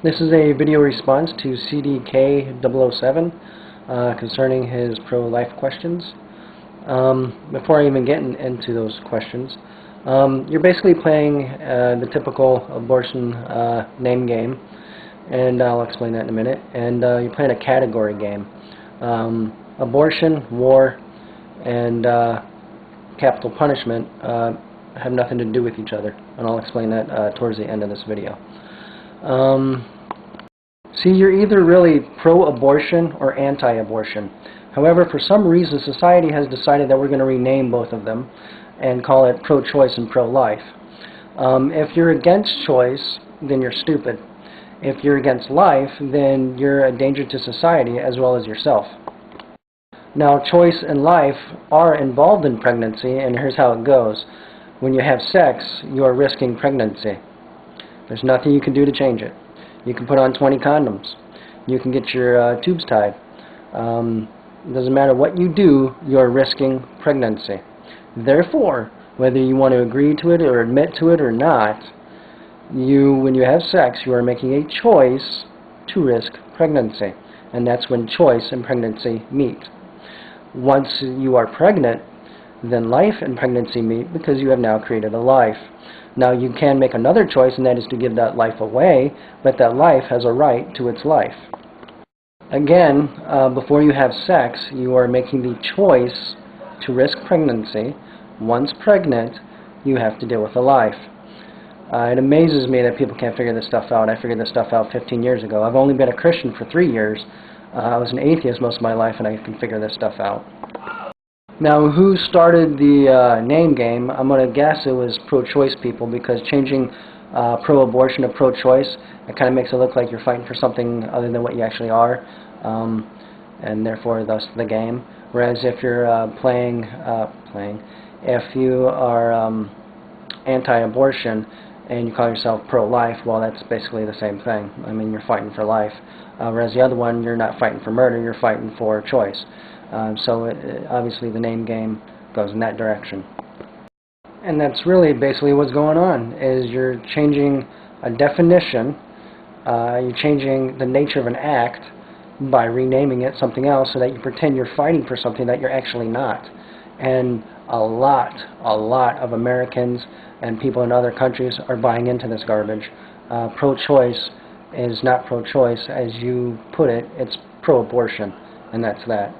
This is a video response to CDK007 concerning his pro-life questions. Before I even get into those questions, you're basically playing the typical abortion name game, and I'll explain that in a minute. And you're playing a category game. Abortion, war, and capital punishment have nothing to do with each other, and I'll explain that towards the end of this video. See, you're either really pro-abortion or anti-abortion. However, for some reason, society has decided that we're going to rename both of them and call it pro-choice and pro-life. If you're against choice, then you're stupid. If you're against life, then you're a danger to society as well as yourself. Now, choice and life are involved in pregnancy, and here's how it goes. When you have sex, you are risking pregnancy. There's nothing you can do to change it. You can put on 20 condoms. You can get your tubes tied. It doesn't matter what you do, you're risking pregnancy. Therefore, whether you want to agree to it or admit to it or not, when you have sex, you are making a choice to risk pregnancy. And that's when choice and pregnancy meet. Once you are pregnant, then life and pregnancy meet because you have now created a life. Now you can make another choice, and that is to give that life away, but that life has a right to its life. Again, before you have sex, you are making the choice to risk pregnancy. Once pregnant, you have to deal with a life. It amazes me that people can't figure this stuff out. I figured this stuff out 15 years ago. I've only been a Christian for 3 years. I was an atheist most of my life, and I can figure this stuff out. Now, who started the name game? I'm going to guess it was pro-choice people, because changing pro-abortion to pro-choice, it kind of makes it look like you're fighting for something other than what you actually are, and therefore thus the game. Whereas if you're if you are anti-abortion and you call yourself pro-life, well, that's basically the same thing. I mean, you're fighting for life. Whereas the other one, you're not fighting for murder, you're fighting for choice. So obviously the name game goes in that direction. And that's really basically what's going on, is you're changing a definition, you're changing the nature of an act by renaming it something else so that you pretend you're fighting for something that you're actually not. And a lot of Americans and people in other countries are buying into this garbage. Pro-choice is not pro-choice, as you put it, it's pro-abortion, and that's that.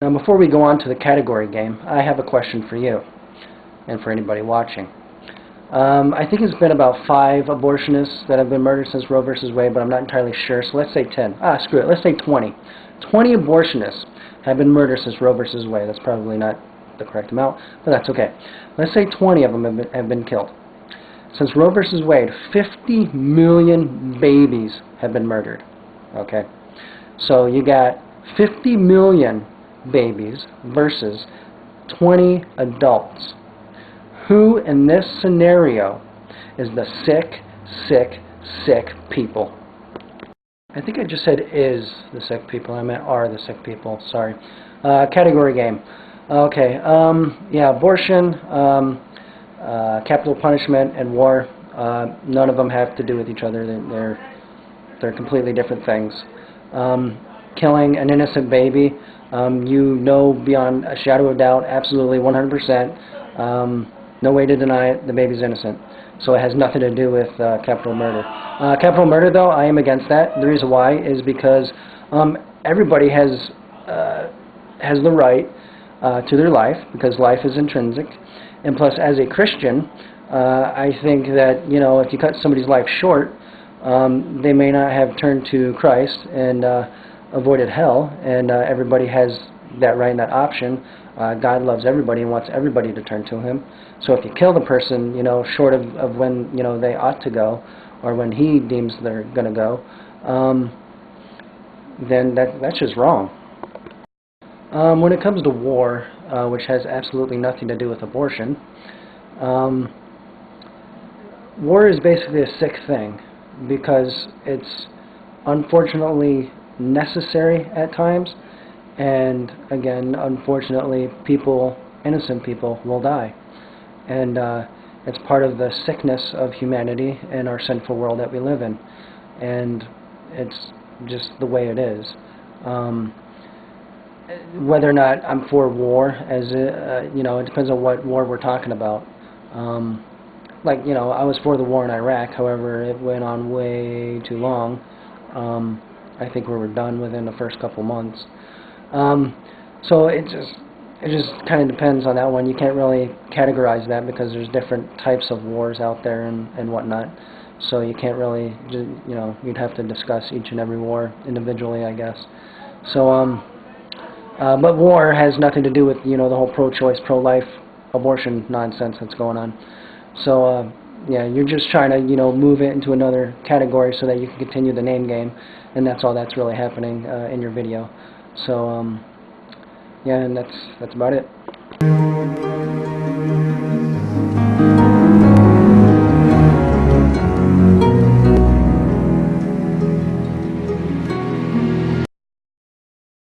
Now, before we go on to the category game, I have a question for you and for anybody watching. I think it's been about 5 abortionists that have been murdered since Roe v. Wade, but I'm not entirely sure, so let's say 10. Screw it, let's say 20. 20 abortionists have been murdered since Roe v. Wade. That's probably not the correct amount, but that's okay. Let's say 20 of them have been killed. Since Roe v. Wade, 50 million babies have been murdered. Okay? So you got 50 million babies versus 20 adults. Who in this scenario is the sick people? I think I just said is the sick people. I meant are the sick people. Sorry. Category game. Okay. Yeah, abortion, capital punishment, and war. None of them have to do with each other. They're completely different things. Killing an innocent baby, you know beyond a shadow of doubt, absolutely 100%, no way to deny it, the baby's innocent. So it has nothing to do with capital murder. Capital murder, though, I am against that. The reason why is because everybody has the right to their life, because life is intrinsic. And plus, as a Christian, I think that, you know, if you cut somebody's life short, they may not have turned to Christ and avoided hell, and everybody has that right and that option. God loves everybody and wants everybody to turn to Him. So if you kill the person, you know, short of when, you know, they ought to go, or when He deems they're going to go, then that's just wrong. When it comes to war, which has absolutely nothing to do with abortion, war is basically a sick thing, because it's unfortunately necessary at times, and again, unfortunately, innocent people will die, and it's part of the sickness of humanity and our sinful world that we live in. and it's just the way it is. Whether or not I'm for war, as you know, it depends on what war we're talking about. Like, you know, I was for the war in Iraq. However, it went on way too long. I think we were done within the first couple months. So it just kind of depends on that one. You can't really categorize that because there's different types of wars out there and whatnot. So you can't really, you know, you'd have to discuss each and every war individually, I guess. So, but war has nothing to do with, you know, the whole pro-choice, pro-life abortion nonsense that's going on. So, yeah, you're just trying to, you know, move it into another category so that you can continue the name game, and that's all that's really happening in your video. So, yeah, and that's about it.